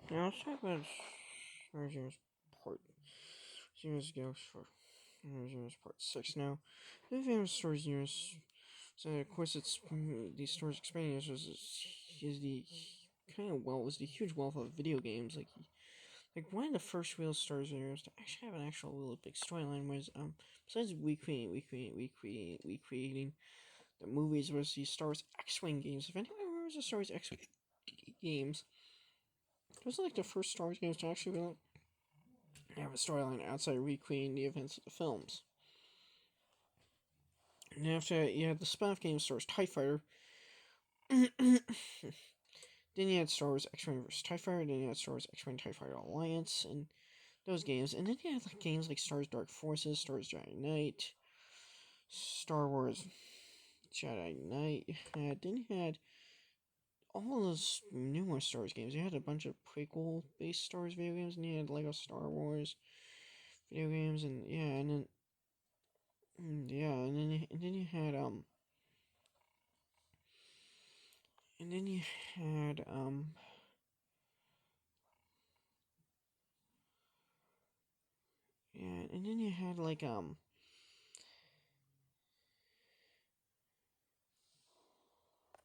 Now let's talk about Regimes Part. Regimes goes for Regimes Part 6 now. The famous Stories Universe. So of course it's these Stories Expanding is the kind of was the huge wealth of video games. Like one of the first real Stories Universe to actually have an actual really big storyline was besides recreating the movies was the Star Wars X-Wing games. If anyone remembers the Star Wars X-Wing games, those are like the first Star Wars games to actually really have a storyline outside of recreating the events of the films. And after you had the spin-off game Star Wars TIE Fighter, then you had Star Wars X-Wing vs. TIE Fighter, then you had Star Wars X-Wing TIE Fighter Alliance, and those games, and then you had like games like Star Wars Dark Forces, Star Wars Jedi Knight, Star Wars Jedi Knight, then you had all those numerous Star Wars games. You had a bunch of prequel-based Star Wars video games, and you had Lego Star Wars video games, and yeah, and then yeah, and then you had and then you had yeah, and then you had like